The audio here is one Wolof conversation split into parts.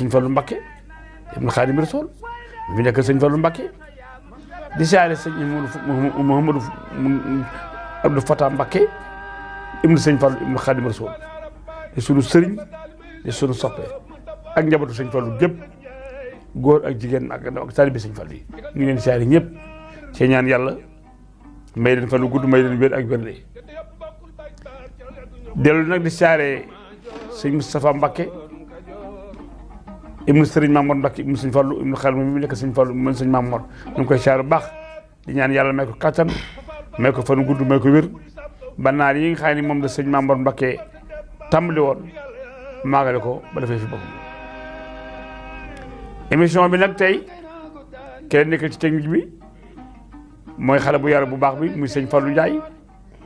sëñ Fallu Mbakke ibnu Xaadim Rasul mi nekk sëñ Fallu Mbakke di siyaare sëñ Mouhamadou Abdou Fatah Mbakke ibnu sëñ Fallu ibnu Xaadim Rasul di sunu sëriñ di sunu soppe ak njabootu sëñ Fallu gépp góor ak jigéen ak taalibe sëñ Fallu yi ñu ngi leen siyaare ñëpp ci ñaan yàlla may leen fan lu gudd may leen wér ak wér de dellu nag di siyaare sëñ Moustapha Mbakke ibnu sëriñ Mamoor Mbakke ibnu sëñ Fallu ibnu Xaadim mi nekk sëñ Fallu mën sëñ Mamoor ñu ngi koy siyaare bu baax di ñaan yàlla may ko kattan may ko fan gudd may ko wér ba naar yi nga xam ne moom la sëñ Mamoor Mbakke tàmbali woon maagale ko ba defee fi boppam émission bi nag tey kenn nekk ci technique bi mooy xale bu yàlla bu baax bi muy sëñ Fallou Ndiaye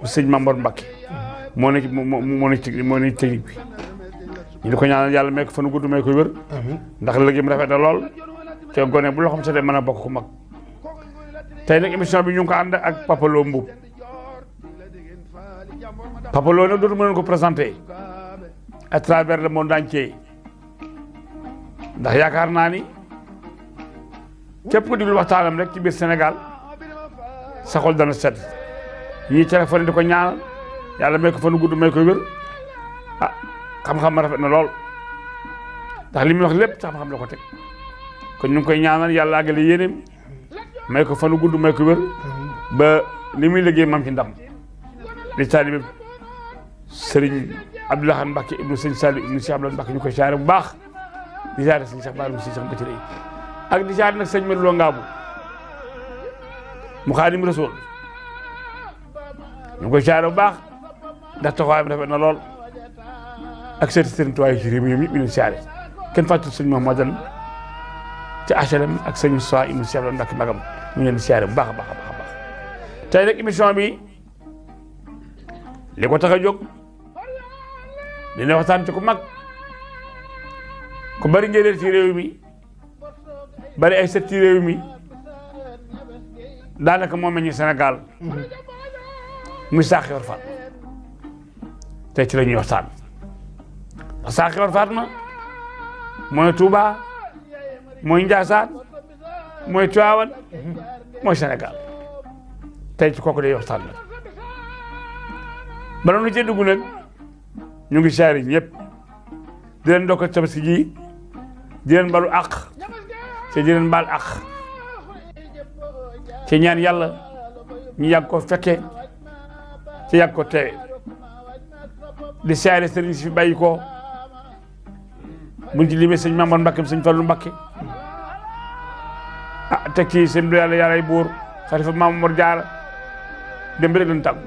mu sëñ Mamoor Mbakke moo nekk technique bi ñu di ko ñaanal yàlla may ko fan gudd may ko wér ndax léegi mu rafet na lool te gone bu loo xam setee mën a bokk ku mag tey nag émission bi ñu ngi ko ànd ak Papa Lo Mboup Papa Lo nag dootu mën ko présenté à travers le monde entier ndax yaakaar naa ni képp ku déglu waxtaanam rek ci biir Sénégal sa xol dana sedd ñii téléphone di ko ñaanal yàlla may ko fan gudd may ko wér ah xam-xam ma rafet na lool ndax li muy wax lépp xam-xam la ko teg kon ñu ngi koy ñaanal yàlla àggale yéeneem may ko fan gudd may ko wér ba li muy liggéey mam ci ndam di taalibe Sëriñ Abdoulaye Mbakke ibnu sëñ Saliou ibnu Cheikh Abdoulaye Mbakke ñu koy siyaare bu baax di siyaare sëñ Cheikh Bara sëñ Cheikh Mbacké ak di siyaare nag sëñ Modou Lo Ngaabu mu Xaadim Rasul ñu koy siyaare bu baax ndax taxawaayam rafet na lool ak seeti sëriñ Tuubaa ci réew mi ñoom ñëpp ñu leen siyaare kenn fàttul sëñ Mahamadan ci HLM ak sëñ Moussa ibnu Cheikh Abdoulaye Mbacké magam ñu leen di siyaare bu baax a baax a baax a baax tey nag émission bi li ko tax a jóg dina waxtaan ci ku mag ku bari njëriñ ci réew mi bari ay sët ci réew mi daanaka moom la ñu Sénégal muy Saxiwar Fatma tey ci la ñuy waxtaan ndax Saxiwar Fatma mooy Touba mooy Ndiassane mooy Tivaouane mooy Sénégal tey ci kooku day waxtaan nag bala nu ci dugg nag ñu ngi siyaare ñëpp di leen dokkal tabaski ji di leen balu àq te di leen baal àq ci ñaan yàlla ñu yàgg ko fekke ci yàgg ko teewe di siyaare sëriñ si fi bàyyi ko buñ ci limee sëñ Mamoor Mbakke sëñ Fallu Mbakke ah teg ci sëñ bi yàllay buur xalifa Mamoor Jaara dem bi rek lañ tàggu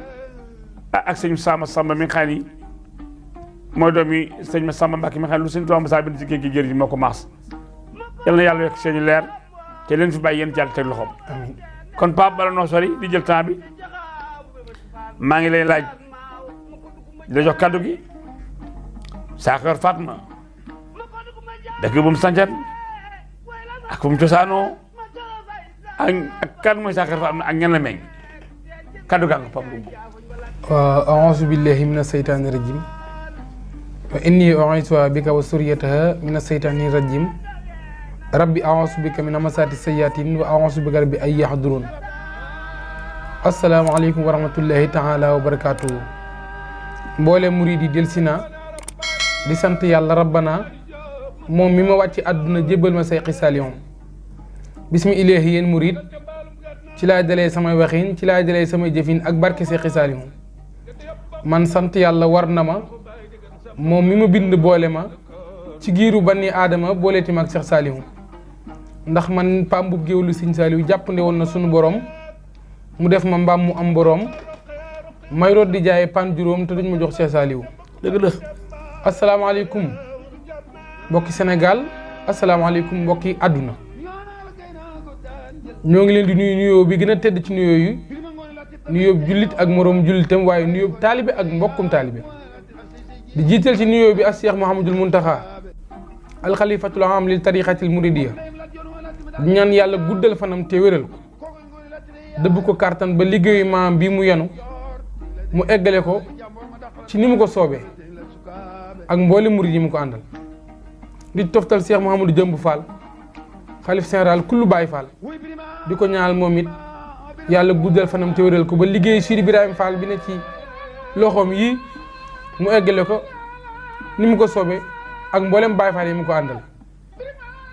ak sëñ Samba mi nga xam ni mooy doomi sëñ Samba Mbakke mi nga xam ne lu sëñ Tuubaa Musaa bind ci géej gi jër ji moo ko maas yal na yàlla yokk seeni leer te leen fi bàyyi yéen jàll teg loxoom kon Pape bala noo sori di jël temps bi maa ngi lay laaj di la jox kaddu gi Saxiwar Fatma dëkk bu mu sancan ak fu mu cosaanoo ak kan mooy Saxiwar Fatma ak ñan la meññ kaddu gaa nga Pape Lo a'uuzu billahi mina seytaani rajim wa inni u'iizuha bika wa zurriyyataha mina seytaani rajim rabbi a'uuzu bika min hamazaati sayaatiin wa a'uuzu bika rabbi an yahduruun assalaamu aleykum wa rahmatullahi taala wa barakaatuhu mboole murid yi delsi na di sant yàlla rabbana moom mi ma wàcc àdduna jébbal ma say xisaaliyoon bismi ilaahi yéen murid ci laay dalee samay waxin ci laay dalee samay jëfin ak barke say xisaaliyoon man sant yàlla war na ma moom mi ma bind boole ma ci giiru banni aadama booleeti ma ak Cheikh Saliou ndax man Pape Mboup géwélu Sëñ Saliou jàppande woon na sunu borom mu def ma mbaam mu am borom may root di jaay pan juróom te duñ ma jox Cheikh Saliou dëgg la asalaamaaleykum mbokki Sénégal asalaamaaleykum mbokki àdduna ñoo ngi leen di nuyu nuyoo bi gën a tedd ci nuyoo yi nuyoo jullit ak moroom jullitam waaye nuyoo taalibe ak mbokkum taalibe di jiital ci nuyoo bi ak Cheikh Mouhamadul Muntaxa alxalifatul am lil tariqatil muridiya di ñaan yàlla guddal fanam te wéral ko dëbb ko kàttan ba liggéeyu maam bi mu yenu mu eggale ko ci ni mu ko soobee ak mboole murid yi mu ko àndal di toftal Cheikh Mouhamadou Jëmb Fall xalif général kullu Baye Fall di ko ñaanal moom it yàlla guddal fanam te wéral ko ba liggéey Sidi Ibrahima Fall bi ne ci loxoom yi mu eggale ko ni mu ko soobee ak mboolem Baye Fall yi mu ko àndal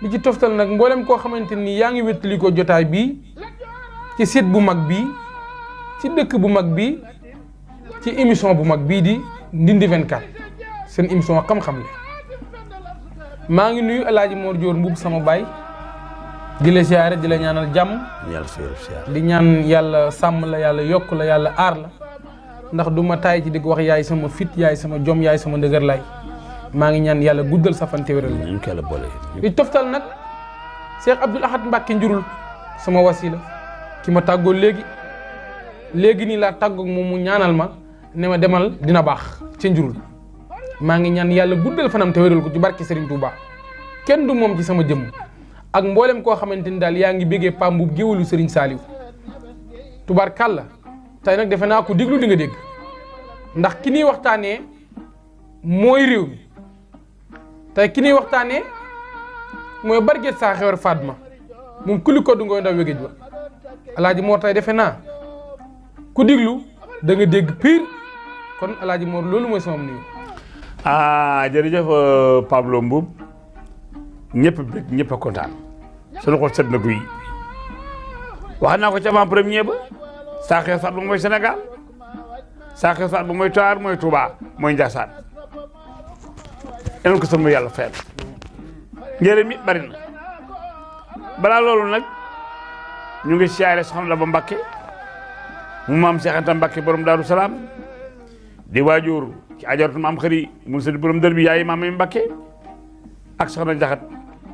di ci toftal nag mboolem koo xamante ni yaa ngi wéttali ko jotaay bii ci site bu mag bii ci dëkk bu mag bii ci émission bu mag bii di Ndindy 24 seen émission xam-xam la maa ngi nuyu El Hadj Mor Dior Mbuub sama baay di la siyaare di la ñaanal jàmm di ñaan yàlla sàmm la yàlla yokk la yàlla aar la ndax du ma taay ci di ko wax yaay sama fit yaay sama jom yaay sama ndëgër lay maa ngi ñaan yàlla guddal sa fan te wéral la di toftal nag Cheikh Abdoul Ahad Mbacke njurul sama wasila ki ma tàggoo léegi nii laa tàggoog moom mu ñaanal ma ne ma demal dina baax ca njurul maa ngi ñaan yàlla guddal fanam te wéral ko ci barke Serigne Touba kenn du moom ci sama jëmm ak mboolem koo xamante ni daal yaa ngi béggee pambu géwalu Serigne Saliou tubaar kàlla tey nag defe naa ko déglu di nga dégg ndax ki ñuy waxtaanee mooy réew mi tey ki ñuy waxtaanee mooy Barguet saa xewar Fatma moom kuli koddu ngooy ndaw wégéej ba alaaji Mor tey defe naa ku déglu da nga dégg pire kon alaaji Mor loolu mooy sama nuyu. jërëjëf Pablo Mbuub ñëpp bëgg ñëpp a kontaan sunu xol set na guy wax naa ko ci avant premier ba saa xew Fatma mooy Sénégal saa xew Fatma mooy Touare mooy Touba mooy Ndiassane enoon ko sama yàlla fayal njëriñ mi bari na balaa loolu nag ñu ngi siyaare soxna la ba Mbakke mu maam Cheikh Anta Mbakke borom Daaru Salaam di waajur ci ajaratu maam xëri mu sëdi borom dër bi yaay maam Mbakke ak soxna Njaxat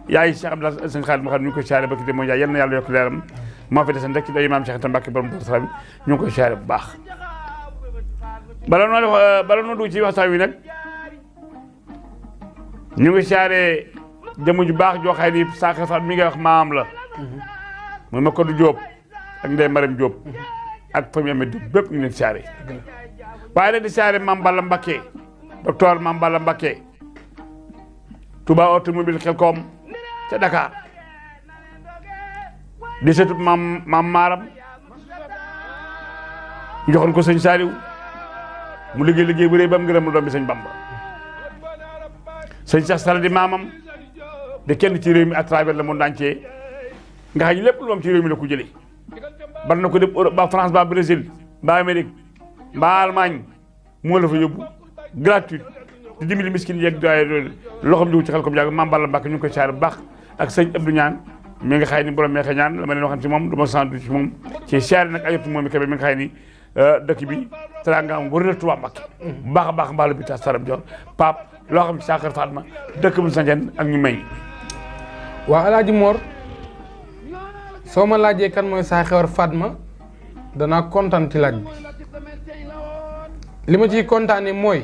yaay Cheikh Abdoulaye sëñ Xaadim xam ñu ngi koy siyaare bakki de mooy yaay yal na yàlla yokk leeram moo fi desen rek ci day maam Cheikh Anta Mbakke borom Daaru Salaam ñu ngi koy siyaare bu baax bala noo dugg ci waxtaan wi nag ñu ngi siyaare jëmm ju baax joo xay ni sànq fa mi ngay wax maam la muy ma Kodou Diop ak Ndeye Marème Diop ak famille Amady Diop bépp ñu leen siyaare waaye nag di siyaare Mame Balla Mbacké docteur Mame Balla Mbacké Touba automobile Xelkom ca Dakar di setut maam Maram ñu joxoon ko sëñ Saliou mu liggéey bu rëy ba mu ngërëm doom bi sëñ Bamba sëñ Cheikh Sall di maamam de kenn ci réew mi à travers le monde entier nga xam ne lépp lu am ci réew mi la ko jëlee bar na ko dem Europe ba France ba Brésil ba Amérique ba Allemagne moo la fa yóbbu gratuite di dimbali miskin yeeg doy loxoom jiwu ci Xelkom jàng Mame Balla Mbacké ñu ngi koy saare bu baax ak sëñ Abdou Ñaan mi nga xay ni borom meexe ñaan la ma leen waxan ci moom du ma santu ci moom ci saare nag ayottu moom i kabe mi nga xay ni dëkk bi tara nga am wër na Touba Mbacké bu baax a baax mbaalu bi tas saram jor Pape loo xam ci Saakar Fatma dëkk bu sañeen ak ñu may waaw alaaji Mor soo ma laajee kan mooy saa xewar Fatma danaa kontaan ci laaj bi li ma ciy kontaane mooy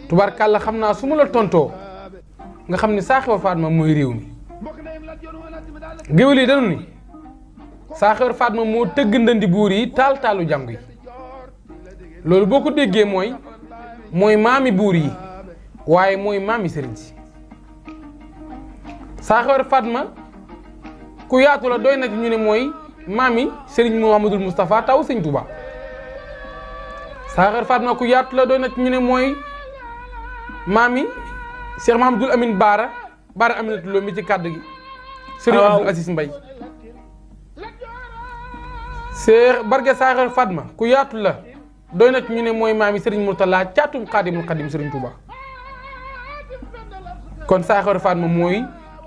tubaarkàlla xam naa su ma la tontoo nga xam ni saa xewar Fatma mooy réew mi géwél yi dañu ni saa xewar Fatma moo tëgg ndëndi buur yi taal taalu jàngu yi loolu boo ko déggee mooy maami buur yi waaye mooy maami sëriñ si saa xewar Fatma ku yaatu la doy na ci ñu ne mooy maami Serigne Mouhamadoul Moustapha taw sëñ Touba saa xewar Fatma ku yaatu la doy na ci ñu ne mooy maami Cheikh Mouhamadoul Amine Baara Aminata Lo mi ci kàddu gi Serigne Abdoul Aziz Mbaye Cheikh Barguet saa xewar Fatma ku yaatu la doy na ci ñu ne mooy maami Serigne Mourtala caatum Xaadimul Xaadim Serigne Touba kon saa xewar Fatma mooy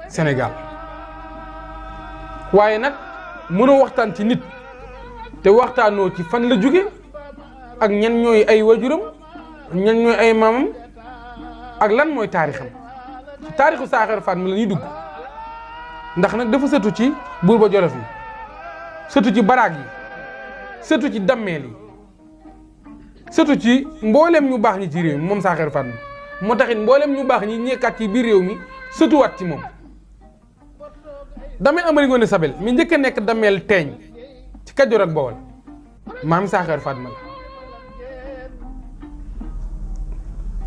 Sénégal waaye nag mënoo waxtaan ci nit te waxtaanoo ci fan la jóge ak ñan ñooy ay wajuram ñan ñooy ay maamam ak lan mooy taarixam ci taarixu saa xewar Fatma la ñuy dugg ndax nag dafa sëtu ci buur ba Jolof yi sëtu ci baraag yi sëtu ci dammeel yi sëtu ci mboolem ñu baax ñi ci réew mi moom saa xewar Fatma moo taxit mboolem ñu baax ñi ñekkaat ci biir réew mi sëtuwaat ci moom dameel Amari Ngoone Sabel mi njëkk a nekk dameel teeñ ci Kajoor ak Bawol maam saa xewar Fatma la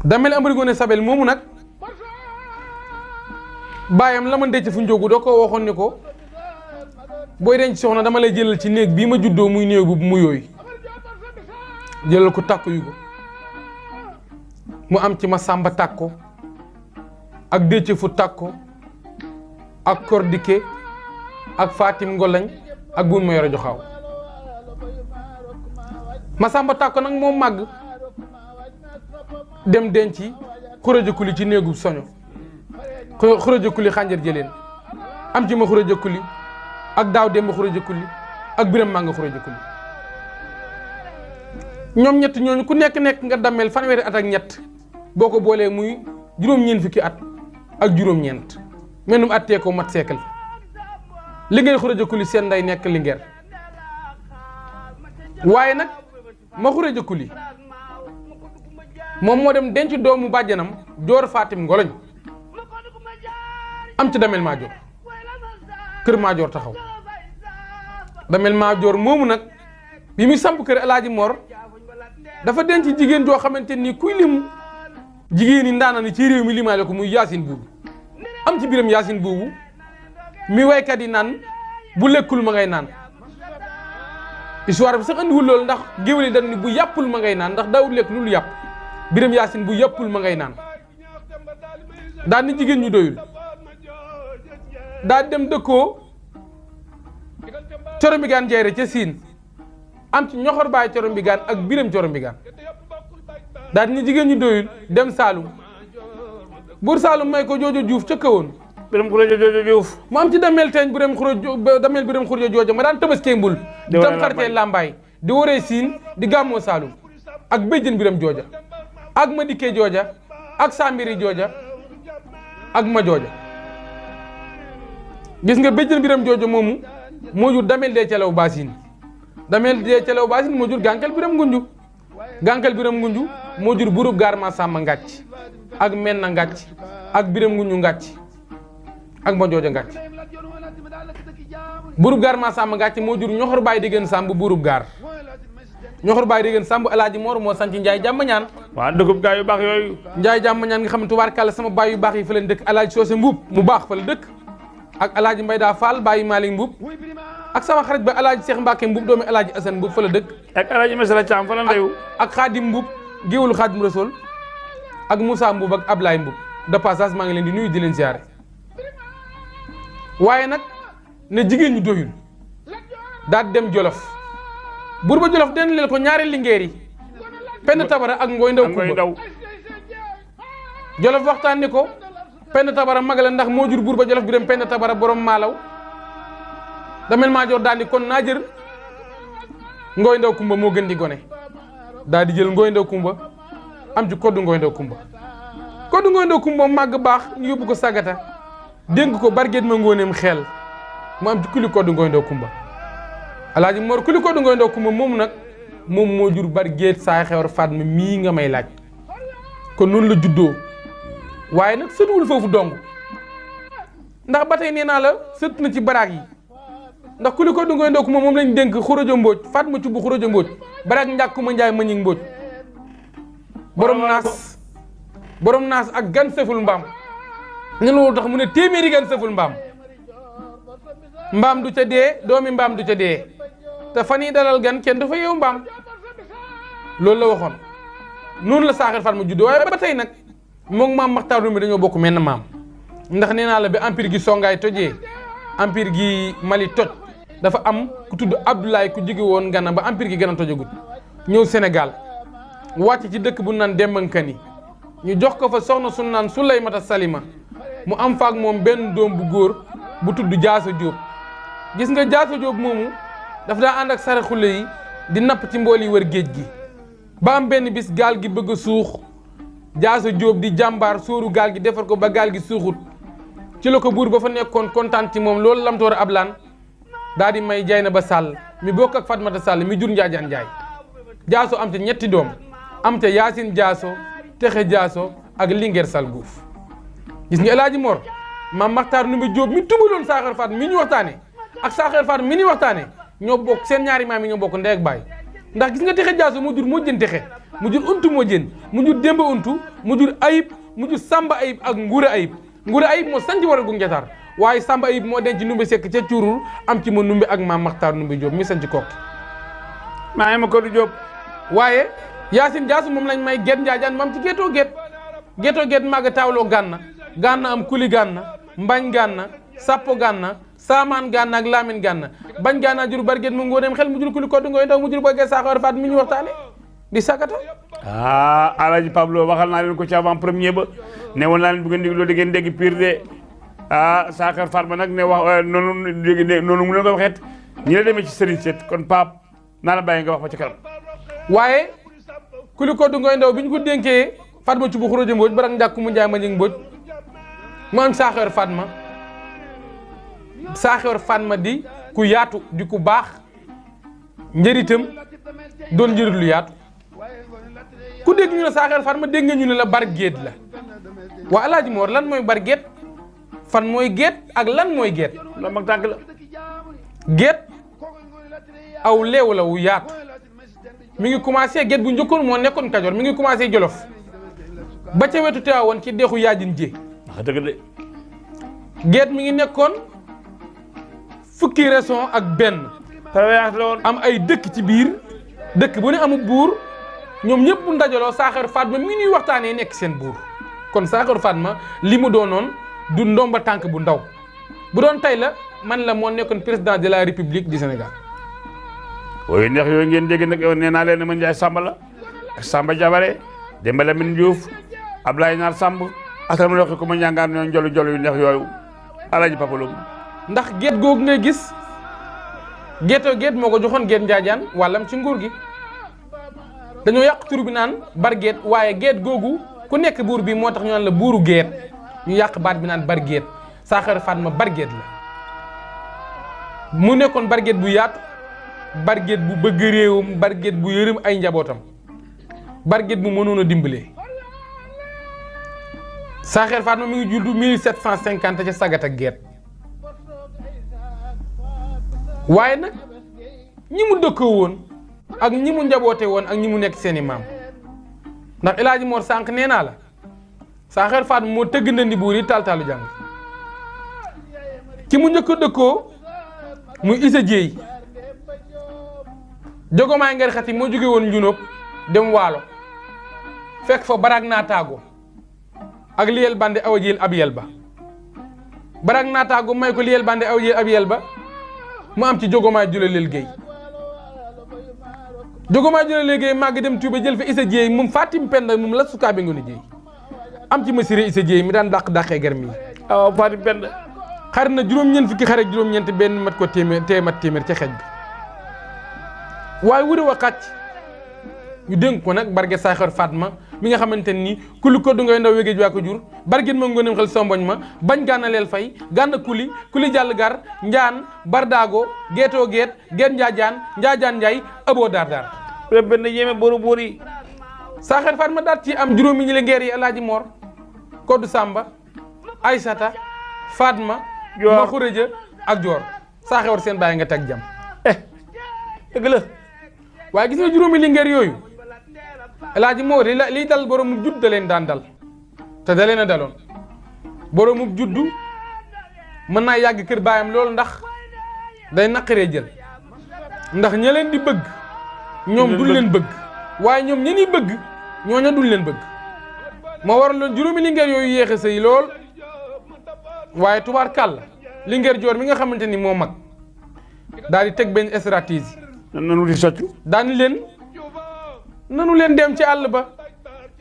dameel Amari Ngoone Sabel moomu nag baayam la ma ndecc fu njóogu doo ko waxoon ni ko booy denc soxna dama lay jëlal ci néeg bii ma juddoo muy néeg bu mu yooyu jëlal ko tàkko yu ko mu am ci ma sàmba tàkko ak décce fu tàkko ak kordike ak Fatim Ngolañ ak buun ma yore joxaaw ma sàmba tàkko nag moo màgg dem denci xurajëkkuli ci néegu soño xurajëkkuli xànjar jëleen am ci ma xurajëkkuli ak daaw dem ba xurajëkkuli ak biram maa nga xurajëkkuli ñoom ñett ñooñu ku nekk nga dammel fanweeri at ak ñett boo ko boolee muy juróom-ñeent fukki at ak juróom-ñeent menum attee ko mat seekal Linguère xurajëkkuli seen nday nekk Linguère waaye nag ma xurajëkkuli moom moo dem denc doomu bàjjanam joor Fatim Ngoloñ am ci damel maajoor kër maajoor taxaw damel maajoor moomu nag bi muy samp kër Alaaji Mor dafa denc jigéen joo xamante ni kuy lim jigéen yi ndaana ni ci réew mi limaale ko muy Yaasin buubu am ci biram Yaasin buubu mi waykat yi naan bu lekkul ma ngay naan histoire bi sax andiwul loolu ndax géwél yi dañ ni bu yàppul ma ngay naan ndax daawul lekk lu yàpp biram Yaasin bu yàppul ma ngay naan daal ni jigéen ñu doyul daal dem dëkkoo corombigaan jeyre ca siin am ci ñoxor baay corombigaan ak biram corombigaan daal ni jigéen ñu doyul dem Saalum buur Saalum may ko joojo Juuf ca kawoon biram xurajë joojo Juuf mu am ci damel teeñ damel biram xurajë joojo ma daan tabaskee mbul di tam xartee làmbaay di waree siin di gàmmoo Saalum ak béjjën biram jooja ak ma dikkee jooja ak sambiri jooja ak ma jooja gis nga béjjën biram jooja moomu moo jur damel dee calaw baasin damel dee calaw baasin moo jur gànkel biram ngunju gànkel biram ngunju moo jur burub gaar ma sàmma ngàcc ak menna ngàcc ak biram ngunju ngàcc ak ma jooja ngàcc burub gaar ma sàmma ngàcc moo jur ñoxor baay diggéen sàmb burub gaar ñoxor baay diggéen sàmb Alaaji Mor moo sanc Njaay jàmm ñaan waa dëkkub gaa yu baax yooyu Njaay jàmm ñaan nga xam ne tubaarkàlla sama baay yu baax yi fa leen dëkk Alaaji Soose Mbuub mu baax fa la dëkk ak Alaaji Mbay daa Fall bàyyi Maalik Mbuub ak sama xarit ba Alaaji Seex Mbàkke Mbuub doomi Alaaji Asan Mbuub fa la dëkk ak Alaaji Mesara Caam fa la ndeyu ak Xaadim Mbuub géewul Xaadim Rasuul ak Moussa Mbuub ak Ablaay Mbuub de passage maa ngi leen di nuyu di leen siyaare waaye nag ne jigéen ñu doyul daal dem Jolof buur ba Jolof den leen ko ñaari lingeer yi Penda Tabara ak Ngoy Ndaw Kumba Jolof waxtaan ni ko Penda Tabara mag la ndax moo jur buur ba Jolof bi dem Penda Tabara borom maalaw damel maajoor daal di kon naa jër Ngoy Ndaw Kumba moo gën di gone daal di jël Ngoy Ndaw Kumba am ci koddu Ngoy Ndaw Kumba koddu Ngoy Ndaw Kumba màgg baax ñu yóbbu ko sagata dénk ko barget ma ngóoneem xeel mu am ci kuli koddu Ngoy Ndaw Kumba Alaaji Mor kuli koddu Ngoy Ndaw Kumba moomu nag moom moo jur barget saa xewar Fatma mii nga may laaj kon noonu la juddoo waaye nag sëtuwul foofu dong ndax ba tey nee naa la sët na ci baraag yi ndax kuli koddu Ngoy Ndaw Kumba moom lañ dénk Xurajo Mbooj Fatma Cubb Xurajo Mbooj baraag njàkkuma njaay mañing Mbooj borom naas ak gan sëful mbaam ne loolu tax mu ne téeméeri gan sëful mbaam du ca dee doomi mbaam du ca dee te fan yi dalal gan kenn dafa yeewu mbaam loolu la waxoon noonu la saaxir Fatma juddoo waaye ba tey nag moom maam Maxtaar Ndumbe dañoo bokk menn maam ndax nee naa la bi empire gi songaay tojee empire gi Mali toj dafa am ku tudd Abdoulaye ku jóge woon Gana ba empire gi gën a tojagut ñëw Sénégal wàcc ci dëkk bu naan Dembankani ñu jox ko fa soxna su naan Sulaymata Salima mu am faak moom benn doom bu góor bu tudd Jaaso Jóob gis nga Jaaso Jóob moomu daf daa ànd ak saraxule yi di napp ci mbool yi wër géej gi ba am benn bis gaal gi bëgg a suux Jaaso Jóob di jàmbaar sóoru gaal gi defar ko ba gaal gi suuxut ci la ko buur ba fa nekkoon kontaan ci moom loolu lamtoor ablaan daa di may Jaynaba Sàll mi bokk ak Fatmata Sàll mi jur Njaajaan Njaay Jaaso am ca ñetti doom am ca Yaasin Jaaso Texe Jaaso ak Linguère Sall Guuf gis nga El Hadji Mor maam Maxtaar Ndumbe Jóob mi tubaloon Saaxar Faat mi ñu waxtaane ak Saaxar Faat mi ñu waxtaane ñoo bokk seen ñaari maam yi ñoo bokk ndey ak baay ndax gis nga Texe Jaaso moo jur moo jën Texe mu jur untu moo jën mu jur Demba untu mu jur Ayib mu jur Samba Ayib ak Nguura Ayib Ngouda Ayib moo sanc Waral gu Njataar waaye Samba Ayib moo denc Ndumbe Sekk ca Cuurul am ci ma Ndumbe ak maam Maxtaar Ndumbe Diop mi sanc Kokki maa ngi ma ko du Diop waaye Yaasin Jaasu moom lañ may Géet Njaajaan mam ci Géetoo Géet maaga taawloo Gànna am Kuli Gànna Mbañ Gànna Sappo Gànna Saamaan Gànna ak Laamin Gànna Bañ Gànna jur Barget mu ngóoneem xel mu jur Kuli Koddu Ngoy Ndaw mu jur Bagge Saaxawar Faat mi ñu waxtaane di sagata Alaaji Pablo waxal naa leen ko ci avant premier ba ne woon naa leen bu ngeen dégloo di ngeen dégg pire de Saakar Fatma nag ne wax noonu mu leen ko waxeet ñi la demee ci Serigne Seet kon Pape naa la bàyyi nga wax ba ci kanam waaye Kuli Koddu Ngoy Ndaw bi ñu ko dénkee Fatma ci bu Xuroja Mbooj barak njàkku mu njaay ma njëng Mbooj mu am Saaxawar Fatma di ku yaatu di ku baax njëritam doon njërit lu yaatu ku dégg ñu ne Saaxawar Fatma dégg nga ñu ne la Barget la waa Alaaji Moor lan mooy Barget fan mooy Géet ak lan mooy Géet la mag tànk la Géet aw leew la wu yaatu mi ngi commencé Géet bu njëkkoon moo nekkoon Kajoor mi ngi commencé Jolof ba ca wetu Tiwaawan ci deexu yaajin jee wax dëgg de Géet mi ngi nekkoon fukki région ak benn traverse la woon am ay dëkk ci biir dëkk bu ne amul buur ñoom ñëpp bu ndajaloo Saaxawar Fatma mi ñuy waxtaanee nekk seen buur kon Saaxawar Fatma li mu doonoon du ndomba tànk bu ndaw bu doon tey la man la moo nekkoon président de la République du Sénégal. ooyu neex yooyu ngeen dégg nag nee naa leen ne man Njaay Samba la ak Samba Jabare Demba Lamine Diouf Ablaye Naar Samb ak sama loxo ko ma ñàngaan ñoo jolu yu neex yooyu Alaaji Papa Lo ndax Géet googu ngay gis Géetoo Géet moo ko joxoon Géet Njaajaan wàllam ci nguur gi dañoo yàq tur bi naan Barget waaye Géet googu ku nekk buur bi moo tax ñu naan la buuru Géet ñu yàq baat bi naan Barget Saaxawar Fatma Barget la mu nekkoon Barget bu yaatu Barget bu bëgg réewam Barget bu yërëm ay njabootam Barget bu mënoon a dimbalee Saaxawar Fatma mi ngi juddu 1750 ca Sagata Géet waaye nag ñi mu dëkkoo woon ak ñi mu njaboote woon ak ñi mu nekk seeni maam ndax El Hadji Mor sànq nee naa la Saaxawar Fatma moo tëgg ndandi buur yi taaltaalu jàng ci mu njëkk a dëkkoo muy Isa Jéey jogomaay ngar xati moo jóge woon njunóob dem waalo fekk fa baraag naataago ak liyel bande awa jël ab yel ba baraag naataago may ko liyel bande awa jël ab yel ba mu am ci jogomaay julaleel géey jogomaay julaleel géey màgg dem Tuuba jël fa Isa Jéey moom Fatim Penda moom la sukaa bi nga jéey am ci masiré Isa Jéey mi daan dàqee garmi yi waaw Fatim Penda xar na juróom-ñeent fukki xare juróom-ñeent benn mat ko téeméer ca xej bi waaye wuri wa xàcc ñu dénk ko nag Barget Saaxawar Fatma mi nga xamante ni Kuli Koddu Ngoy Ndaw wégéej waa ko jur Barget ma ngoneem xel somboñ ma bañ gànna leel fay gànna kuli jàll gar njaan bardaago Géetoo Géet Géet njaajaan njaay aboo daar benn yéeme boru yi Saaxawar Fatma daat ci am juróomi ñi la ngeer yi Alaaji Mor Koddu Samba Aysata Fatma ma Xureja ak Joor Saaxawar seen bàyyi nga teg jam dëgg la waaye gis nga juróomi lingeer yooyu El Hadji Mor liy dal boroomu judd da leen daan dal te da leen a daloon boroomu juddu mën naa yàgg kër baayam loolu ndax day naqaree jël ndax ña leen di bëgg ñoom duñ leen bëgg waaye ñoom ña ni bëgg ñooña duñ leen bëgg moo waral loon juróomi lingeer yooyu yéexe sëy lool waaye tubaar kàll lingeer joor mi nga xamante ni moo mag daal di teg benn stratégie nanu di soccu nanu leen dem ci àll ba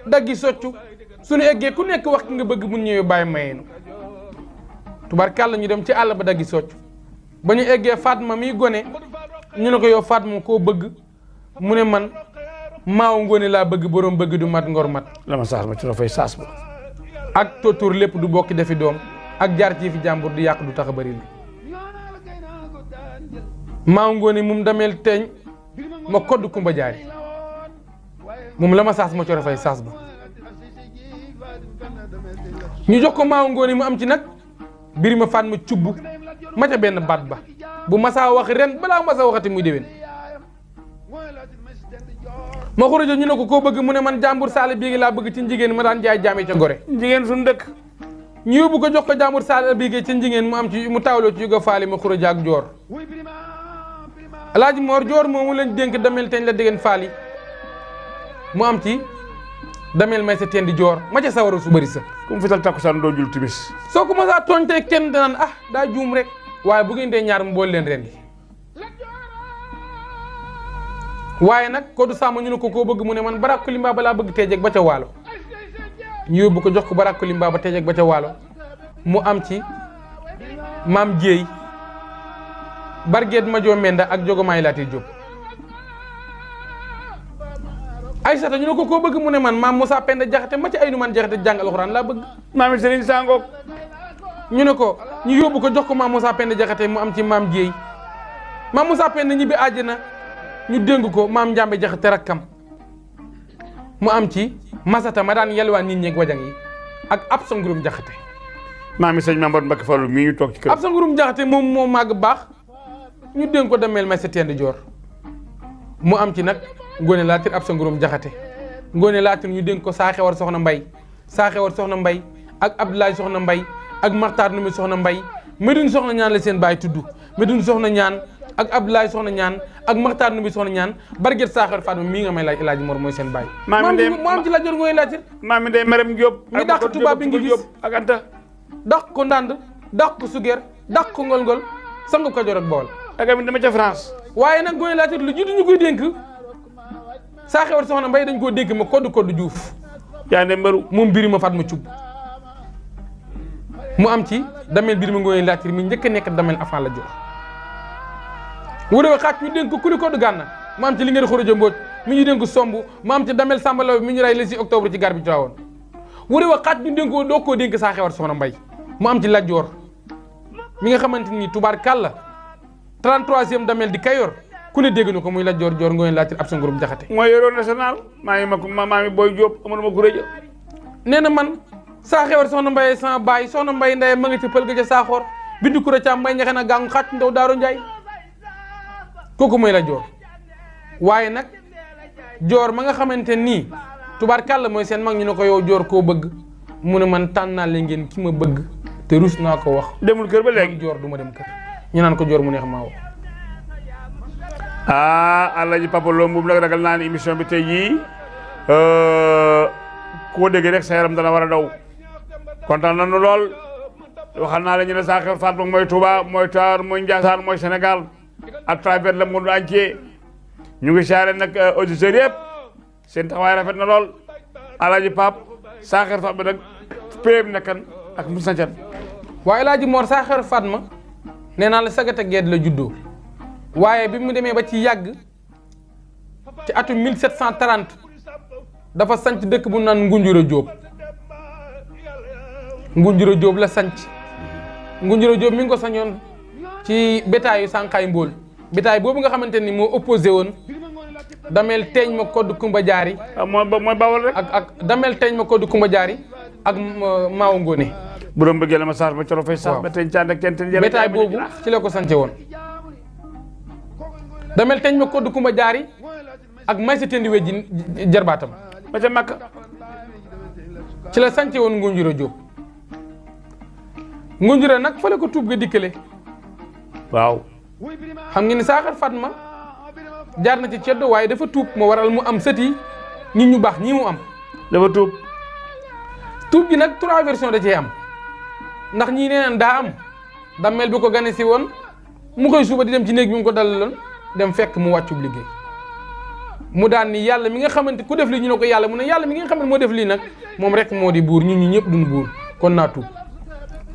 daggi soccu suñu eggee ku nekk wax ki nga bëgg mun ñëwee bàyyi mayeenu tubarkàlla ñu dem ci àll ba daggi soccu ba ñu eggee Fatma miy gone ñu ne ko yow Fatma koo bëgg mu ne man maaw ngoone laa bëgg borom bëgg du mat ngor mat la ma saas ma ci la fay saas ba ak tóotóor lépp du bokki defi doom ak jaar ci fi jàmbur du yàq du tax a bëri li maaw ngoone mum dameel teeñ ma kodd kumba jaari moom la ma saas ma coro fay saas ba ñu jox ko maaw ngoone mu am ci nag biri ma faat ma cubb ma ca benn baat ba bu masaa wax ren balaa masaa waxati muy déwén ma Xureja ñu ne ko koo bëgg mu ne man jàmbur saale bii laa bëgg ci jigéen ma daan jaay jaame ca Ngore jigéen suñu dëkk ñu yóbbu ko jox ko jaamur Saal Bigué ca Njingeen mu am ci mu tawloo ci Yuga Faali ma xura jaag Joor Alaaji Moor Joor moomu lañ dénk damel teñ la déggeen Faali mu am ci damel may sa teen di Joor ma ca sawara su bëri sa ku mu fital takkusaan doo jul timis soo ko mësaa tooñ tey kenn danaan daa juum rek waaye bu ngeen dee ñaar mu boole leen ren di waaye nag ko du sàmm ñu ne ko koo bëgg mu ne man Barack Colimba balaa bëgg teejeeg ba ca waalo ñu yóbbu ko jox ko Barack Colimba ba teejeeg ba ca waalo mu am ci maam Jéey Barguet Majo Menda ak Jogomaay Laati Jóob Aysata ñu ne ko koo bëgg mu ne man maam Moussa Penda Jaxate ma ci ay nu man Jaxate jàng alxuraan laa bëgg maami Serigne Sangoog ñu ne ko ñu yóbbu ko jox ko maam Moussa Penda Jaxate mu am ci maam Jéey maam Moussa Penda ñibbi àjjana ñu dénk ko maam Njàmbe Jaxate rakkam mu am ci Masata ma daan yelwaan nit ñeeg wajang yi ak ab sa ngurum Jaxate maami sëñ Mamadou Mbacké Fallou mii ñu toog ci kër ab sa ngurum Jaxate moom moo màgg baax ñu dénk ko dameel may sa teen joor mu am ci nag Ngoone Laatir ab sa ngurum Jaxate Ngoone Laatir ñu dénk ko saa xewar soxna Mbay saa xewar soxna Mbay ak Abdoulaye soxna Mbay ak Maxtaar Numi soxna Mbay Medun soxna ñaan la seen baay tudd Medun soxna ñaan ak Abdoulaye soxna ñaan ak Maxtaar Numi soxna ñaan Barguet Saaxar Fatma mii nga may laaj Elaaji Mor mooy seen baay mu am ci la jor Ngoone Laatir maami Ndey Marème Diop mi dàq tubaab bi ngi gis ak Anta dàq ko ndànd dàq ko sugeer dàq ko ngol-ngol sangu Kajoor ak Bawol ak amit dama ca France waaye nag Ngoone Laatir lu jiitu ñu koy dénk saa xewar soxna Mbay dañ koo dénk ma kodd Juuf yaa ne mbaru moom Birima Fatma Cubb mu am ci damel Birima Ngoone Laatir mi njëkk a nekk damel avant la jox wuré xaaj ñu dénk ko kuli kodd Gànna mu am ci li ngeen xorojo Mbooj mi ñu dénk somb mu am ci damel Samba Law mi ñu rey le 6 octobre ci gar bi Tiwaawoon wuré xaaj ñu dénk ko doo koo dénk saa xewar soxna Mbay mu am ci Lat Joor mi nga xamante ni tubaar kàlla 33e damel di Kayoor ku ne dégg na ko muy Lat Joor Joor Ngoone Laatir ab sa ngurum Jaxate mooy héros national maa ngi Boy Diop amoon ma kuréja nee na man saa xewar soxna Mbay sama baay soxna Mbay ndey ma nga ci pël ga ca saaxoor bindu kura caam mbay ñaxe na gàngu xàcc ndaw Daaro Njaay kooku mooy Lat Joor waaye nag Joor ma nga xamante nii tubaar kàlla mooy seen mag ñu ne ko yow Joor koo bëgg mu ne man tànnaa leen ngeen ki ma bëgg te rus naa ko wax demul kër ba léegi Joor du ma dem kër ñu naan ko Joor mu neex maa wax Alaaji Papa Lo moom nag ragal naa ni émission bi tey jii koo déggee rek sa yaram dana war a daw kontaan nañu lool waxal naa la ñu ne saa xewar Fatma mooy Touba mooy Tar mooy Ndiassane mooy Sénégal à travers le monde entier ñu ngi saare nag auditeurs yëpp seen taxawaay rafet na lool Alaaji Pap saa xewar Fatma nag péem nekkan ak mu sancan waaye Elaaji Mor saa xewar Fatma nee naa la sagata geed la juddoo waaye bi mu demee ba ci yàgg ci atum 1730 dafa sanc dëkk bu naan Ngunjura Jóob Ngunjura Jóob la sanc Ngunjura Jóob mi ngi ko sañoon ci bétaayu Sànqaay Mbóol bétaay boobu nga xamante ni moo opposé woon damel teeñ ma kodd Kumba Jaari mooy Bawol rek ak damel teeñ ma kodd Kumba Jaari ak Maawo Ngóone bu doon bëggee la ma sax ba coro fay sax ba teñ caan ak kenn bétaay boobu ci la ko sance woon damel teñ ma kodd Kumba Jaari ak may sa tendi wejji jarbaatam ba ca Makka ci la sance woon Ngunjura Jóob Ngunjura nag fa la ko tuub ga dikkale waaw xam nga ni saa xewar Fatma jaar na ci ceddo waaye dafa tuub moo waral mu am sëti nit ñu baax ñii mu am dafa tuub gi nag 3 versions da cee am ndax ñii nee naan daa am dammel bi ko gane si woon mu koy suba di dem ci néeg bi mu ko dalaloon dem fekk mu wàccub liggéey mu daan ni yàlla mi nga xamante ku def lii ñu ne ko yàlla mu ne yàlla mi nga xamante moo def lii nag moom rek moo di buur ñun ñu ñëpp duñ buur kon naa tuub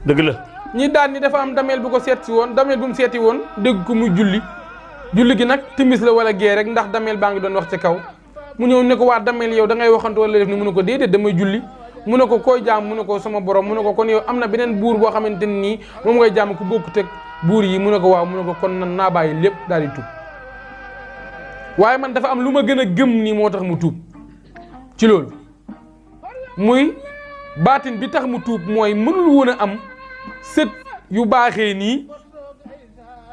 dëgg la ñi daan ni dafa am damel bu ko seet si woon damel bu mu seeti woon dégg ko muy julli gi nag timis la wala gée rek ndax damel baa ngi doon wax ci kaw mu ñëw ne ko waa damel yow da ngay waxantu wala def ni mu ne ko déedéet damay julli mu ne ko koy jaam mu ne ko sama borom mu ne ko kon yow am na beneen buur boo xamante nii moom ngay jaam ku bokkut ak buur yi mu ne ko waaw mu ne ko kon nan naa bàyyi lépp daal di tuub waaye man dafa am lu ma gën a gëm nii moo tax mu tuub ci loolu muy baatin bi tax mu tuub mooy mënul woon a am sët yu baaxee nii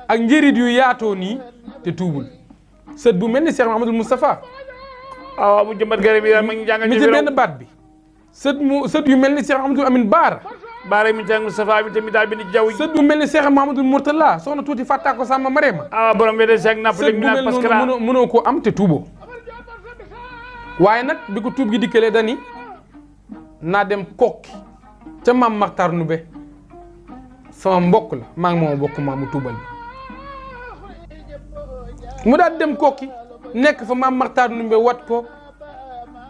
ak njëriñ yu yaatoo nii te tuubul sët bu mel ni Cheikh Mahamadul Moustapha waaw bu jëmbat garab yi daal ma ngi jàngal mi ci benn baat bi sët yu mel ni Cheikh Mahamadul Amin Baara baara mi tàng Moustapha bi tamit daal bi ci jaww ji sët bu mel ni Cheikh Mahamadou Mourtala soxna tuuti fàttaa ko sàmma Marema borom bi de seeg napp sët bu mel noonu mënoo koo am te tuuboo waaye nag bi ko tuub gi dikkalee dani naa dem kokki ca maam Maxtaar Nube sama mbokk la maa ngi moom bokk maa mu tuubal mu daal dem kokki nekk fa maam Maxtaar Nube wat ko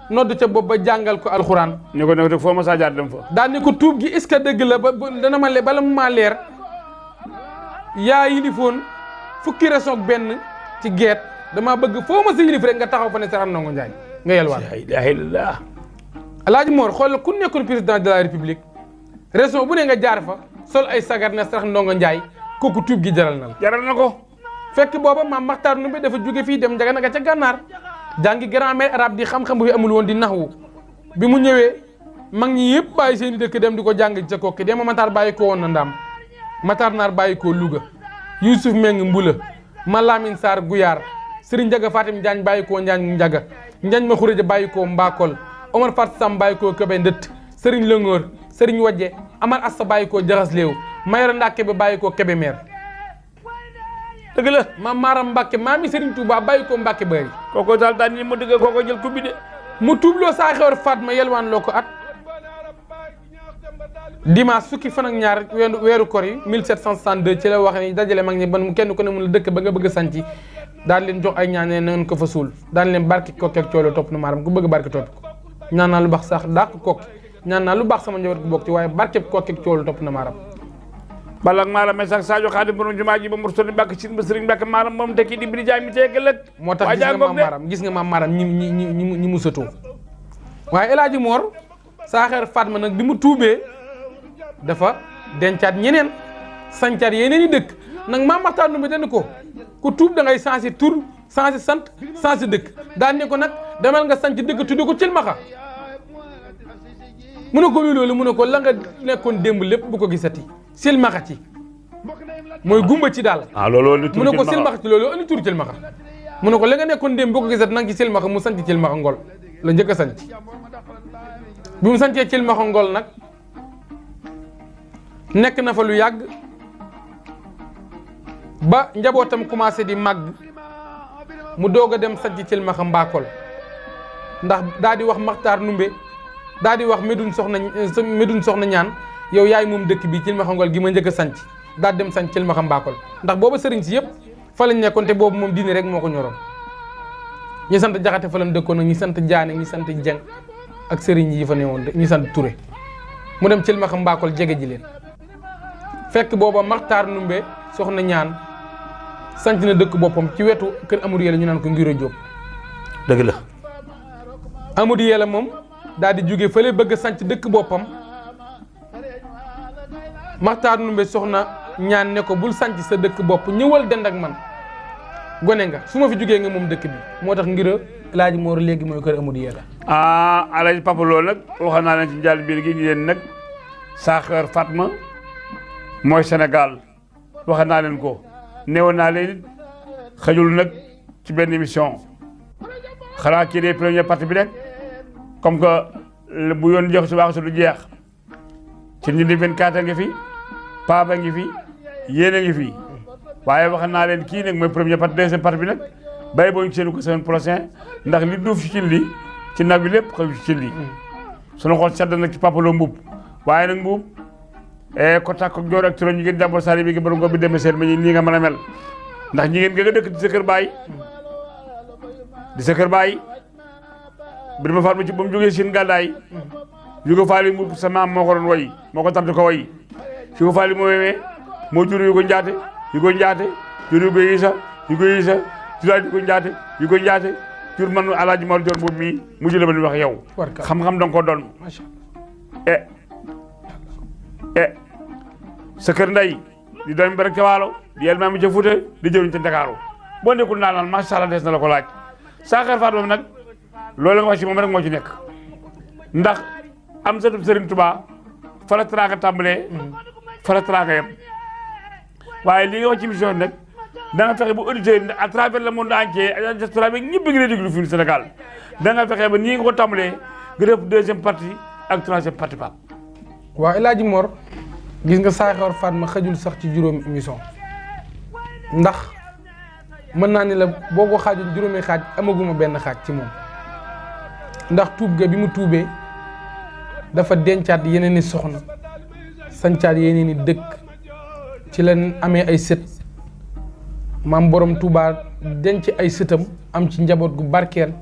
nodd ca bopp ba jàngal ko alxuraan. ñu ko nekk foo ma saa jaar dem fa. daal ni ko tuub gi est-ce que dëgg la ba dana ma bala mu maa leer yaa yilifoon fukki région ak benn ci geet damaa bëgg foo ma sa yilif rek nga taxaw fa ne Serigne Ndongo Ndiaye nga yelwaan. la ilaha illallah. Alaaji Mor xool ku nekkoon président de la république région bu ne nga jaar fa sol ay sagar ne Serigne Ndongo Ndiaye kooku tuub gi jaral na la. jaral na ko. fekk booba maam Maxtaar Ndumbe dafa jóge fii dem Njaga Naga ca gànnaar jàngi grammaire arabe di xam-xam bu fi amul woon di naxwu bi mu ñëwee mag ñi yëpp bàyyi seen i dëkk dem di ko jàng ca kokki dema Matar bàyyi ko woon na Ndaam Matar Naar bàyyi ko Louga Youssouf Meng Mbula Malamine Sarr Guyaar Serigne Njaga Fatim Njaañ bàyyi ko Njaañ Njaga Njaañ ma xuréja bàyyi ko Mbakol Omar Fat Sam bàyyi ko Këbe Ndët Serigne Lëngoor Serigne Wadje Amar Assa bàyyi ko Jaxas Léew Mayoro Ndake ba bàyyi ko Kebe Meer dëgg la maam Maaram Mbàkke maami Serigne Touba bàyyi ko Mbàkke bari kooko daal daan ni ma dëgg kooko jël kubbi de mu tuubloo saa xewar Fatma yelwaan loo ko at dimanche fukki fan ak ñaar weeru kor yi 1762 ci la wax ni dajale mag ñi ban kenn ku ne mun la dëkk ba nga bëgg a sanci daan leen jox ay ñaan ne nañ ko fa suul daan leen barki kokki ak coolo topp na maaram ku bëgg barki topp ko ñaan naa lu baax sax dàq kokki ñaan naa lu baax sama njaboot ku bokk ci waaye barke kokki ak coolo topp na maaram balak maaram mais sax Sadio Khadim borom jumaa ji ba mu sonni bàkk ci ba Serigne Mbàkke maaram moom tekki di biri jaay mi teeg ëllëg moo tax gis nga maam maaram ñi mu sëtoo waaye El Hadji Mor Saaxeer Fatma nag bi mu tuubee dafa dencaat ñeneen sancaat yeneen i dëkk nag maam Maxtaar Ndumbe dañ ko ku tuub da ngay changé tur changé sant changé dëkk daan ne ko nag demal nga sanc dëkk tudde ko Cilmaxa mu ne ko loolu mu ne ko la nga nekkoon démb lépp bu ko gisati Cilmaxa ci mooy gumba ci daal loolu mu ne ko Cilmaxa ci loolu andi tur Cilmaxa mu ne ko la nga nekkoon démb bu ko gisati nag ci Cilmaxa mu sanc Cilmaxa Ngol la njëkk a sanc bi mu sancee Cilmaxa Ngol nag nekk na fa lu yàgg ba njabootam commencé di màgg mu doog a dem sanc Cilmaxa Mbakol ndax daa di wax Maxtaar Ndumbe daa di wax Médoune soxna ñaan yow yaay moom dëkk bi Cilmaxa Ngol gi ma njëkk a sanc daa dem sanc Cilmaxa Mbakol ndax booba sëriñ si yëpp fa lañ nekkoon te boobu moom diine rek moo ko ñoroon ñi sant Jaxate fa lañ dëkkoon ak ñi sant Jaane ñi sant Jeng ak sëriñ yi fa newoon ñi sant Touré mu dem Cilmaxa Mbakol jege ji leen fekk booba Maxtaar Ndumbe soxna ñaan sanc na dëkk boppam ci wetu kër Amadou Yàlla ñu naan ko Ngiro Jóob dëgg la Amadou Yàlla moom daal di jóge fële bëgg a sanc dëkk boppam Maxtaar Ndumbe soxna ñaan ne ko bul sanc sa dëkk bopp ñëwal dend ak man gone nga su ma fi jógee nga moom dëkk bi moo tax Ngiro El Hadji Mor léegi mooy kër Amadou Yàlla Alaaji Papa loolu nag waxoon naa leen ci njàll biir gi ñu leen nag Saaxeer Fatma mooy Sénégal waxoon naa leen ko néewoon naa leen xajul nag ci benn émission xanaa kii dee première partie bi rek comme que bu yoon jeex su baax su du jeex ci ñi di 24 a ngi fi Paaba ngi fi yéen a ngi fi waaye wax naa leen kii nag mooy première partie deuxième partie bi nag bàyyi boo ñu seenu ko semaine prochaine ndax li duuf ci cin li ci nag bi lépp xëy ci cin li sunu xool sedd nag ci Papa Lo Mbuub waaye nag Mbuub ko tàkk ak joor ak turon ñi ngeen jàmbor sari bi ngi borom ngo bi demee seen ma ñi nii nga mën a mel ndax ñi ngeen nga dëkk di sa kër baay di sa kër baay bi dama faat ma ci ba mu jógee Siin gàddaay yu ko faali Mbuub sa maam moo ko doon way moo ko tarti ko way yu ko faali moo wewee moo jur yu ko njaate jur yu ko yiisa juraat yu ko njaate jur man Alaaji Mor Joor Mbuub mii mu jële ba ni wax yow xam-xam danga ko doon sa kër ndey di doon ba rek ca Waalo di yel maa mi ca Fuuta di jëriñ ca Ndakaaru boo nekkul naa naan macha Allah des na la ko laaj Saaxeer Fatma moom nag loolu nga wax ci moom rek moo ci nekk ndax am satub Sëriñ Tuubaa fa la teraanga tàmbalee fa la teraanga yem waaye li nga wax ci émission bi nag da nga fexe ba auditeurs yi à travers le monde entier ak diaspora bi ñëpp ngi lay déglu fii Sénégal da nga fexe ba nii nga ko tàmbalee nga def deuxième partie ak troisième partie Pape waaw El Hadji Mor gis nga Saxar Fatma xajul sax ci juróomi émission ndax mën naa ni la boo ko xaajoon juróomi xaaj amaguma benn xaaj ci moom ndax tuub ga bi mu tuubee dafa dencaat yeneen i soxna sancaat yeneen i dëkk ci leen amee ay sët maam borom Touba denc ay sëtam am ci njaboot gu barkeel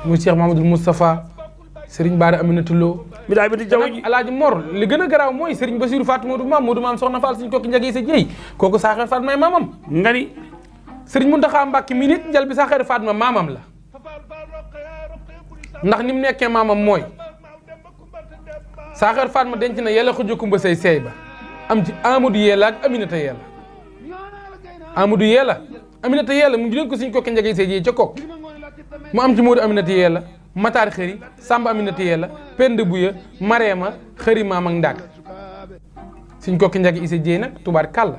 muy Cheikh Mahamadul Moustapha Serigne Bara Aminata Lo mi daay bi di jaww ji Alaaji Mor li gën a garaaw mooy Serigne Bassirou Fatou Modou Maam soxna Fall suñ kokki njagee sa jéey kooku Saxar Fatma may maamam nga ni Serigne Mountakha Mbacké mi nit jal bi Saxar Fatma maamam la ndax ni mu nekkee maamam mooy Saxar Fatma denc na yàlla xujo kumba say seey ba am ci Amadou Yella ak Aminata Yella Amadou Yella Aminata Yella mu ngi leen ko suñ kokki njagee sa jéey ca kokk mu am ci Modou Aminata Yella Matar Xëri Samba Aminata Yella Penda Buya Mareema Xëri maam ak Ndak suñ kokki njagi isa jéey nag tubaar kàll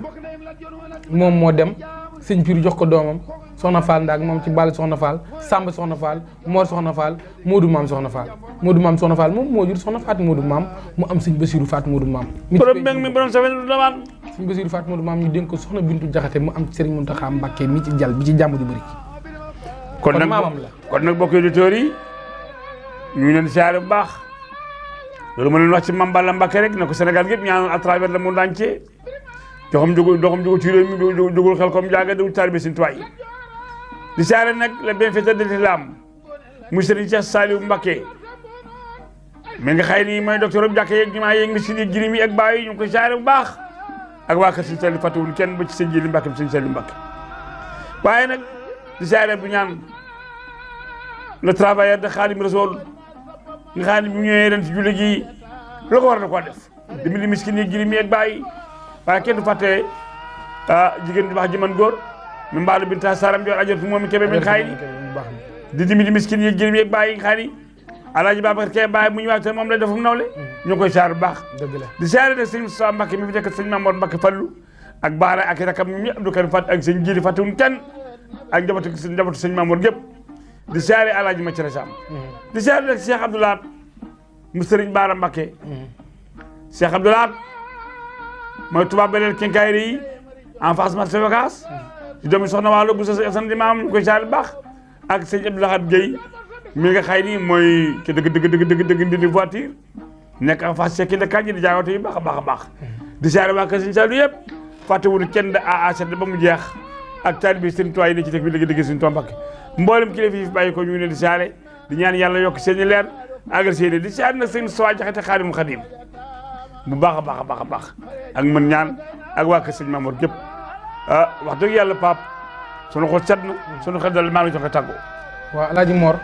moom moo dem sëñ Piru jox ko doomam soxna Fall Ndak moom ci Balla soxna Fall Samba soxna Fall Mor soxna Fall Modou Maam soxna Fall Modou Maam soxna Fall moom moo jur soxna Fatou Modou Maam mu am sëñ Bassirou Fatou Modou Maam borom mbeng mi borom safen du damaan sëñ Bassirou Fatou Modou Maam ñu dénk ko soxna Bintu Jaxate mu am Serigne Mountakha Mbacké mi ci jal bi ci jàmm ju bëri kon nag maamam la kon nag bokk auditeurs yi ñu ngi leen di siyaare bu baax loolu ma leen wax ci Mame Balla Mbacké rek ne ko Sénégal gépp ñaanoon à travers le monde entier doxam jógul ci réew mi jógul xel comme jaaga dugul taalibe Sëriñ Tuubaa yi di siyaare nag le bienfaiteur de l'islam muy Serigne Cheikh Saliou Mbacké mais nga xëy ni mooy docteur bu jàkkee yeeg jumaa yeeg miskin yeeg jirim yi ak baay yi ñu ngi koy siyaare bu baax ak waa kër Sëriñ Saliou fàttewul kenn ba ci sëñ Jili Mbacké Sëriñ Saliou Mbacké waaye nag di siyaare bu ñaan le travailleur de Khadim Rassoul nga xam ne bu ñëwee ren ci julli gi lu ko war na koo def dimbali miskin yi jirim yi ak bàyyi waaye kenn du fàtte jigéen di baax ji man góor mi mbaalu binta saram joor ajot moom mi kebe min xaay di dimbali miskin yi jirim yi ak bàyyi nga xam ni alaaji Babacar Kebe bàyyi mu ñu wax te moom lay defum nawle ñu koy saar bu baax di saare nag sëñ Moustapha Mbacké mi fi nekk sëñ Mamour Mbacké Fallu ak Baara ak rakam ñu Abdou Karim Fat ak sëñ Jili fàttewuñ kenn ak njabootu sëñ Mamour gépp di siyaare alaaji Macere Sam di siyaare nag Cheikh Abdoulaat mu Sëriñ Baara Mbacké Cheikh Abdoulaat mooy tubaab beneen kenkaayri yi en face marché Ocass di doomi soxna Waalo bu sa san di maam ñu koy siyaare bu baax ak sëñ Abdoulahat Gueye mi nga xay ni mooy ci dëgg ndindi voiture nekk en face sekki ndakaaj di jaay oto yi baax a baax di siyaare waa kër Sëriñ Saliou yëpp fàttewuñu kenn de A7 ba mu jeex ak taalibe Sëriñ Tuubaa yi ne ci dëkk bi dëgg Sëriñ Tuubaa Mbacké mboolem kilifa yi fi bàyyi ko ñu ngi leen di siyaare di ñaan yàlla yokk seen i leer àggal seen i di siyaare nag sëñ Moustapha Jaxate Xaadimu Xaadim bu baax a baax ak mën ñaan ak waa kër sëñ Mamour gépp wax dëgg yàlla Pape sunu xol set na sunu xel dal maa ngi joxe tàggoo. waaw Alaaji Mor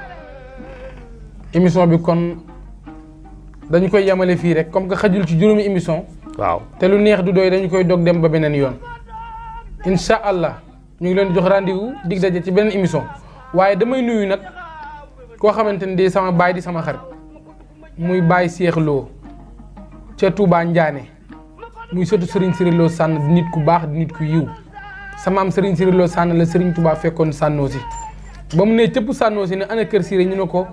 émission bi kon dañu koy yemale fii rek comme que xajul ci juróomi émission. waaw te lu neex du doy dañu koy dog dem ba beneen yoon incha allah ñu ngi leen di jox rendez-vous dig daje ci beneen émission. waaye damay nuyu nag koo xamante ni di sama baay di sama xarit muy Baye Cheikh Lo ca Touba Ndiané muy sëtu Serigne Siré Lo Sànn di nit ku baax di nit ku yiw sama am Serigne Siré Lo Sànn la Serigne Touba fekkoon sànnoo si ba mu ne cëpp sànnoo si ne ana kër Siré ñu ne ko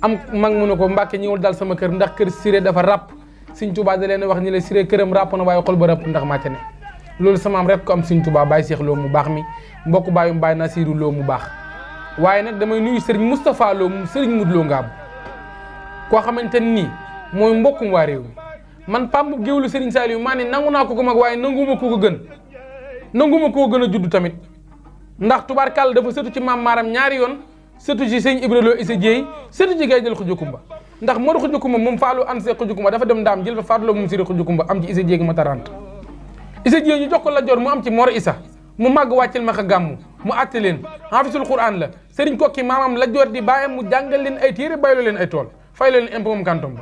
am mag mu ne ko Mbàkke ñëwul dal sama kër ndax kër Siré dafa ràpp Serigne Touba da leen wax ni la Siré këram ràpp na waaye xol ba ràpp ndax màcc ne loolu sama am rek ko am Serigne Touba Baye Cheikh Lo mu baax mi mbokk baayum Baye Nasiru Lo mu baax waaye nag damay nuyu Serigne Moustapha Lo mu Serigne Modou Lo Ngaabu koo xamante nii mooy mbokkum waa réew mi man pam géwlu Serigne Saliou maa ne nangu naa ko mag waaye nanguma koo gën a judd tamit ndax tubaarkàlla dafa sëtu ci maam maaram ñaari yoon sëtu ci sëñ Ibra Lo Issa Dieye sëtu ci Gaydel Xuja Kumba ndax Modou Xuja Kumba moom Fallou an see Xuja Kumba dafa dem ndaam jël fa Fatou Lo moom Siri Xuja Kumba am ci Issa Dieye gi ma tarant Issa Dieye ñu jox ko la jor mu am ci Mor Issa mu màgg wàccel ma xa gàmmu mu àtte leen hafisul Quran la Serigne Kokki maamam la joor di bàyyam mu jàngal leen ay téere bayloo leen ay tool fay leen impôt moom kantom ba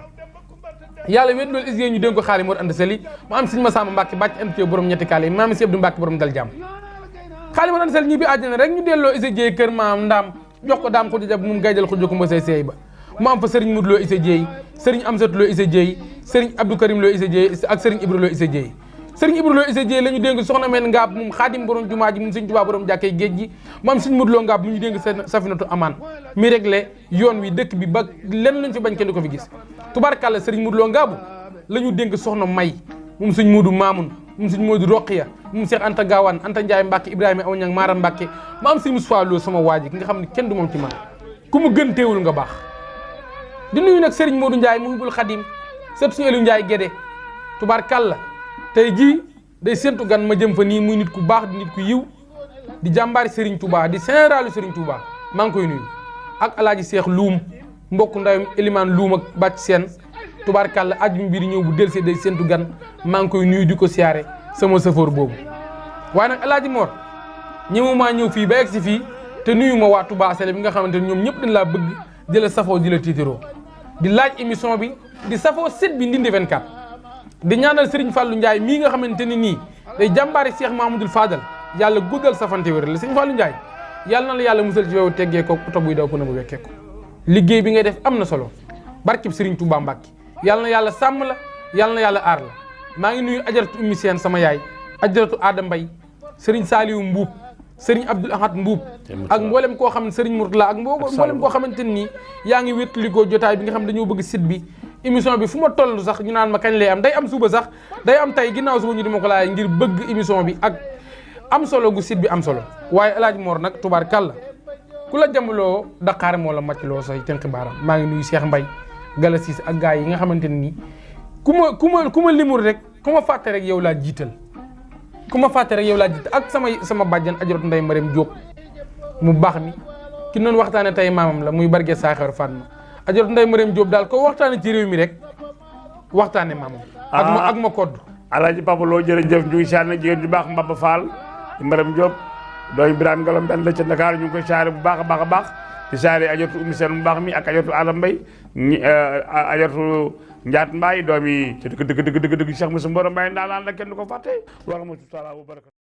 yàlla wéet loolu Issa Dieye ñu dénk ko xaali Mor Anta Sali mu am Serigne Massamba Mbacke bàcc ante borom ñetti kaale yi maam si Abdou Mbacke borom dal jàmm xaali Mor Anta Sali ñi bi àjjana rek ñu delloo Issa Dieye kër maam ndaam jox ko daam xuja jab moom Gaydel Xuja Kumba say seey ba mu am fa Serigne Modou Lo Issa Dieye Serigne Amsatou Lo Issa Dieye Serigne Abdou Karim Lo Issa Dieye ak Serigne Ibra Lo Issa Dieye Serigne Ibra Lo Issa Dieye la ñu dénk soxna men Ngaab moom xaadim borom jumaa ji moom Serigne Touba borom jàkkee géej gi mu am Serigne Modou Lo Ngaab mu ñu dénk Safinatu Amaan mi réglé yoon wi dëkk bi ba lenn lañ fi bañ kenn du ko fi gis tubaarkàlla Serigne Modou Lo Ngaabu la ñu dénk soxna may moom sëñ Moodu Maamun moom sëñ Moodu Roqiya moom Cheikh Anta Gaawaan Anta Ndiaye Mbacke Ibrahima aw ñang Maaram Mbacke ma am sëñ Moustapha Lo sama waa ji ki nga xam ne kenn du moom ci man ku mu gën teewul nga baax di nuyu nag Serigne Modou Ndiaye Muhibul Khadim sët suñu Eliou Ndiaye Guédé tubaarkàlla tey jii day séntu gan ma jëm fa nii muy nit ku baax di nit ku yiw di jàmbaari Serigne Touba di généralu Serigne Touba maa ngi koy nuyu ak alaaji Seex Luum mbokk ndayum Elimaan Luum ak bàcc seen tubaarkàlla ajum bi di ñëw bu dellusee day séntu gan maa ngi koy nuyu di ko siyaare sama safoor boobu waaye nag alaaji Mor ñëwumaa ñëw fii ba egg si fii te nuyu ma waa Touba Sele bi nga xamante ne ñoom ñëpp dañ laa bëgg di la safoo di la tiitaroo di laaj émission bi di safoo site bi Ndindy 24 di ñaanal Serigne Fallou Ndiaye mii nga xamante ne nii day jàmbaari Cheikh Mahamadoul Fadal yàlla guddal sa fante wér la Serigne Fallou Ndiaye yàlla na la yàlla musal ci wewu teggee ko oto buy daw ko na bu wekkee ko liggéey bi ngay def am na solo barkib Serigne Touba Mbacke yàlla na yàlla sàmm la yàlla na yàlla aar la maa ngi nuyu ajaratu Oumy Sène sama yaay ajaratu Aada Mbay Serigne Saliou Mbuub Serigne Abdoul Ahad Mbuub ak mboolem koo xam ne Serigne Mourtala ak mboolem koo xamante nii yaa ngi wéttalikoo jotaay bi nga xam dañoo bëgg site bi émission bi fu ma toll sax ñu naan ma kañ lay am day am suba sax day am tey ginnaaw suba ñu di ma ko laaj ngir bëgg émission bi ak am solo gu site bi am solo waaye El Hadj Mor nag tubaarkàlla ku la jambaloo Dakar moo la màccloo say tënk baaram maa ngi nuyu Cheikh Mbaye Gala Cissé ak gars yi nga xamante ne nii ku ma limul rek ku ma fàtte rek yow laa jiital ak sama bàjjan ajaratu Ndeye Mariam Diop mu baax mi ki noonu waxtaane tey maamam la muy barge Saaxeer Fatma ajaratu Ndeye Mariam Diop daal ko waxtaane ci réew mi rek waxtaane maamam ak ma kodd alaaji Papa Lo jërëjëf ñu ngi saar jigéen ju baax Mbaba Fall Mariam Diop dooy Birame Ngalam benn la ca Dakar ñu ngi koy saare bu baax a baax di saare ajaratu Oumy Sène bu baax mi ak ajaratu Adam Mbay ajaratu Njaat Mbaay doomi ci dëgg Cheikh Moussa Mboro Mbaye ndaa laan la kenn du ko fàtte wa rahmatullahi wa barakatuh